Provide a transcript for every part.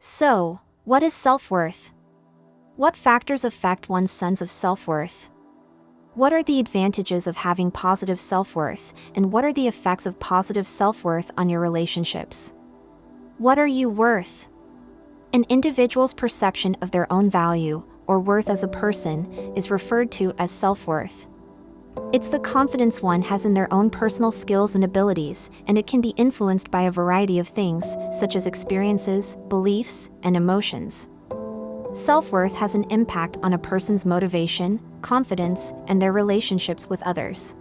So, what is self-worth? What factors affect one's sense of self-worth? What are the advantages of having positive self-worth, and what are the effects of positive self-worth on your relationships? What are you worth? An individual's perception of their own value, or worth as a person, is referred to as self-worth. It's the confidence one has in their own personal skills and abilities, and it can be influenced by a variety of things, such as experiences, beliefs, and emotions. Self-worth has an impact on a person's motivation, confidence, and their relationships with others.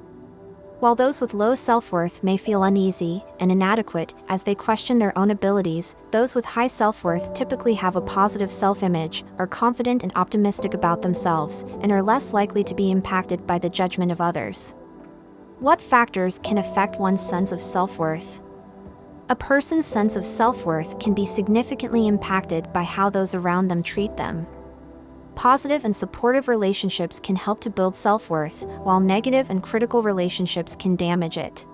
While those with low self-worth may feel uneasy and inadequate as they question their own abilities, those with high self-worth typically have a positive self-image, are confident and optimistic about themselves, and are less likely to be impacted by the judgment of others. What factors can affect one's sense of self-worth? A person's sense of self-worth can be significantly impacted by how those around them treat them. Positive and supportive relationships can help to build self-worth, while negative and critical relationships can damage it.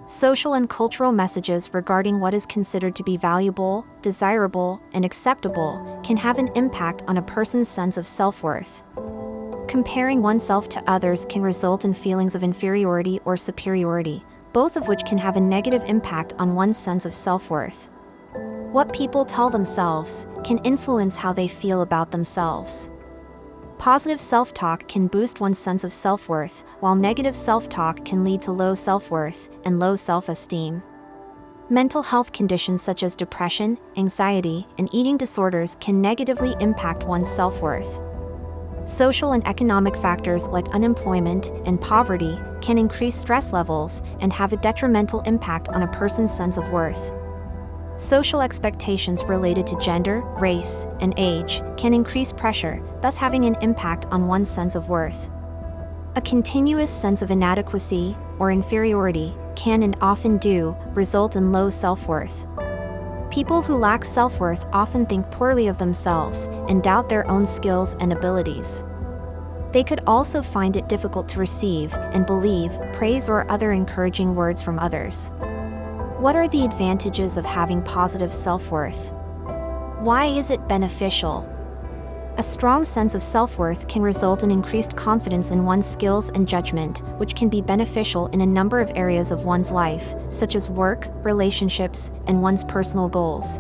Social and cultural messages regarding what is considered to be valuable, desirable, and acceptable can have an impact on a person's sense of self-worth. Comparing oneself to others can result in feelings of inferiority or superiority, both of which can have a negative impact on one's sense of self-worth. What people tell themselves can influence how they feel about themselves. Positive self-talk can boost one's sense of self-worth, while negative self-talk can lead to low self-worth and low self-esteem. Mental health conditions such as depression, anxiety, and eating disorders can negatively impact one's self-worth. Social and economic factors like unemployment and poverty can increase stress levels and have a detrimental impact on a person's sense of worth. Social expectations related to gender, race, and age can increase pressure, thus having an impact on one's sense of worth. A continuous sense of inadequacy or inferiority can and often do result in low self-worth. People who lack self-worth often think poorly of themselves and doubt their own skills and abilities. They could also find it difficult to receive and believe praise or other encouraging words from others. What are the advantages of having positive self-worth? Why is it beneficial? A strong sense of self-worth can result in increased confidence in one's skills and judgment, which can be beneficial in a number of areas of one's life, such as work, relationships, and one's personal goals.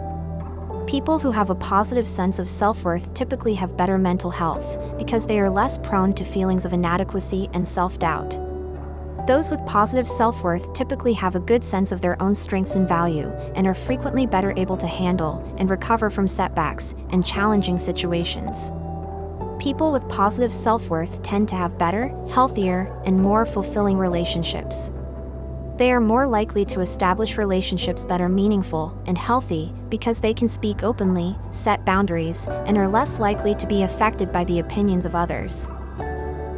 People who have a positive sense of self-worth typically have better mental health, because they are less prone to feelings of inadequacy and self-doubt. Those with positive self-worth typically have a good sense of their own strengths and value, and are frequently better able to handle and recover from setbacks and challenging situations. People with positive self-worth tend to have better, healthier, and more fulfilling relationships. They are more likely to establish relationships that are meaningful and healthy because they can speak openly, set boundaries, and are less likely to be affected by the opinions of others.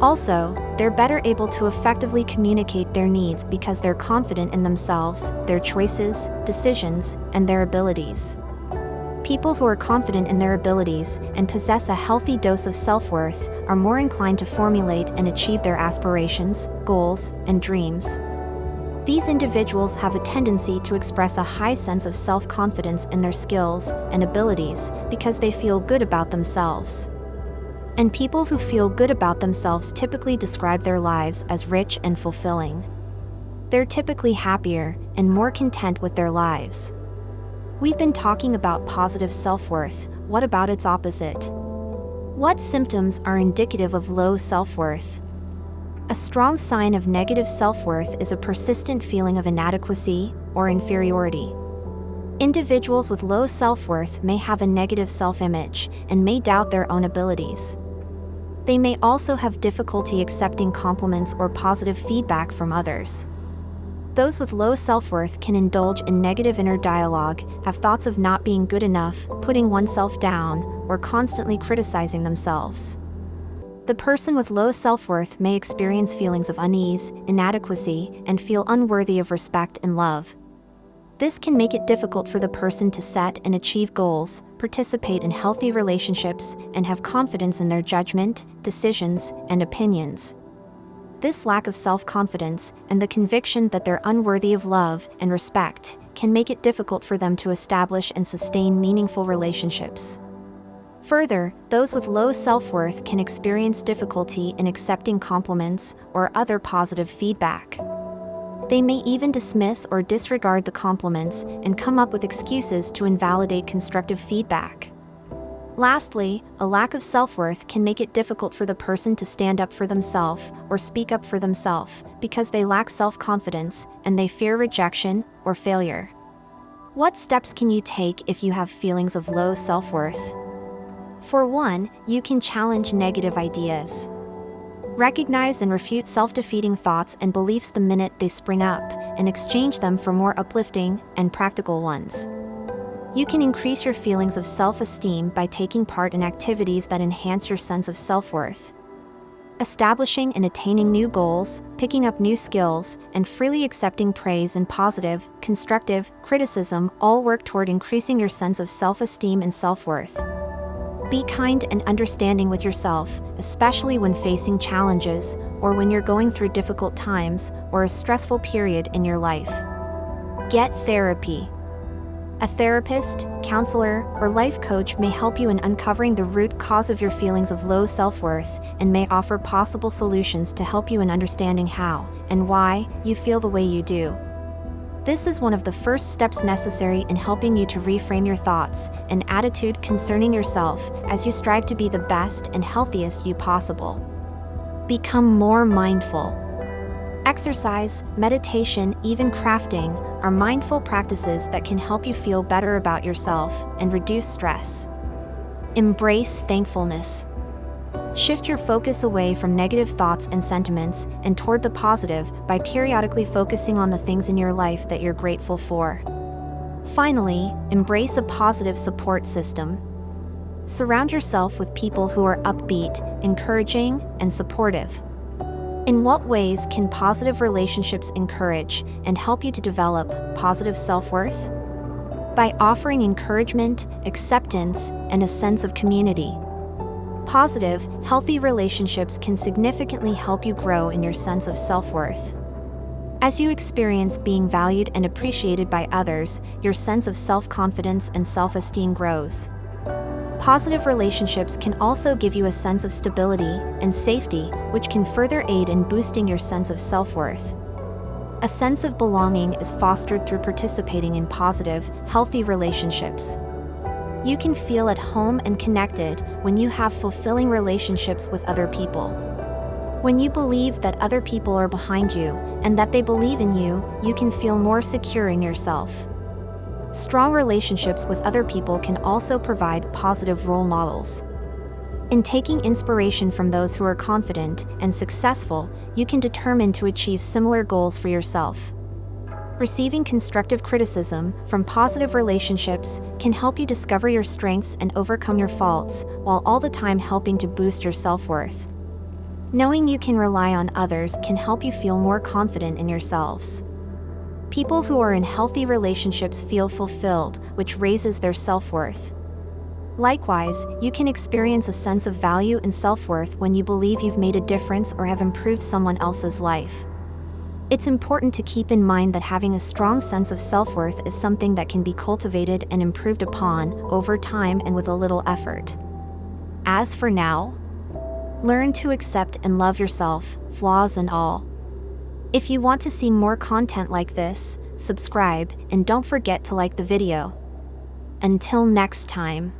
Also, they're better able to effectively communicate their needs because they're confident in themselves, their choices, decisions, and their abilities. People who are confident in their abilities and possess a healthy dose of self-worth are more inclined to formulate and achieve their aspirations, goals, and dreams. These individuals have a tendency to express a high sense of self-confidence in their skills and abilities because they feel good about themselves. And people who feel good about themselves typically describe their lives as rich and fulfilling. They're typically happier and more content with their lives. We've been talking about positive self-worth. What about its opposite? What symptoms are indicative of low self-worth? A strong sign of negative self-worth is a persistent feeling of inadequacy or inferiority. Individuals with low self-worth may have a negative self-image and may doubt their own abilities. They may also have difficulty accepting compliments or positive feedback from others. Those with low self-worth can indulge in negative inner dialogue, have thoughts of not being good enough, putting oneself down, or constantly criticizing themselves. The person with low self-worth may experience feelings of unease, inadequacy, and feel unworthy of respect and love. This can make it difficult for the person to set and achieve goals, participate in healthy relationships, and have confidence in their judgment, decisions, and opinions. This lack of self-confidence and the conviction that they're unworthy of love and respect can make it difficult for them to establish and sustain meaningful relationships. Further, those with low self-worth can experience difficulty in accepting compliments or other positive feedback. They may even dismiss or disregard the compliments and come up with excuses to invalidate constructive feedback. Lastly, a lack of self-worth can make it difficult for the person to stand up for themselves or speak up for themselves because they lack self-confidence and they fear rejection or failure. What steps can you take if you have feelings of low self-worth? For one, you can challenge negative ideas. Recognize and refute self-defeating thoughts and beliefs the minute they spring up, and exchange them for more uplifting and practical ones. You can increase your feelings of self-esteem by taking part in activities that enhance your sense of self-worth. Establishing and attaining new goals, picking up new skills, and freely accepting praise and positive, constructive criticism all work toward increasing your sense of self-esteem and self-worth. Be kind and understanding with yourself, especially when facing challenges or when you're going through difficult times or a stressful period in your life. Get therapy. A therapist, counselor, or life coach may help you in uncovering the root cause of your feelings of low self-worth and may offer possible solutions to help you in understanding how and why you feel the way you do. This is one of the first steps necessary in helping you to reframe your thoughts and attitude concerning yourself as you strive to be the best and healthiest you possible. Become more mindful. Exercise, meditation, even crafting are mindful practices that can help you feel better about yourself and reduce stress. Embrace thankfulness. Shift your focus away from negative thoughts and sentiments and toward the positive by periodically focusing on the things in your life that you're grateful for. Finally, embrace a positive support system. Surround yourself with people who are upbeat, encouraging, and supportive. In what ways can positive relationships encourage and help you to develop positive self-worth? By offering encouragement, acceptance, and a sense of community. Positive, healthy relationships can significantly help you grow in your sense of self-worth. As you experience being valued and appreciated by others, your sense of self-confidence and self-esteem grows. Positive relationships can also give you a sense of stability and safety, which can further aid in boosting your sense of self-worth. A sense of belonging is fostered through participating in positive, healthy relationships. You can feel at home and connected when you have fulfilling relationships with other people. When you believe that other people are behind you and that they believe in you, you can feel more secure in yourself. Strong relationships with other people can also provide positive role models. In taking inspiration from those who are confident and successful, you can determine to achieve similar goals for yourself. Receiving constructive criticism from positive relationships can help you discover your strengths and overcome your faults, while all the time helping to boost your self-worth. Knowing you can rely on others can help you feel more confident in yourselves. People who are in healthy relationships feel fulfilled, which raises their self-worth. Likewise, you can experience a sense of value and self-worth when you believe you've made a difference or have improved someone else's life. It's important to keep in mind that having a strong sense of self-worth is something that can be cultivated and improved upon over time and with a little effort. As for now, learn to accept and love yourself, flaws and all. If you want to see more content like this, subscribe and don't forget to like the video. Until next time.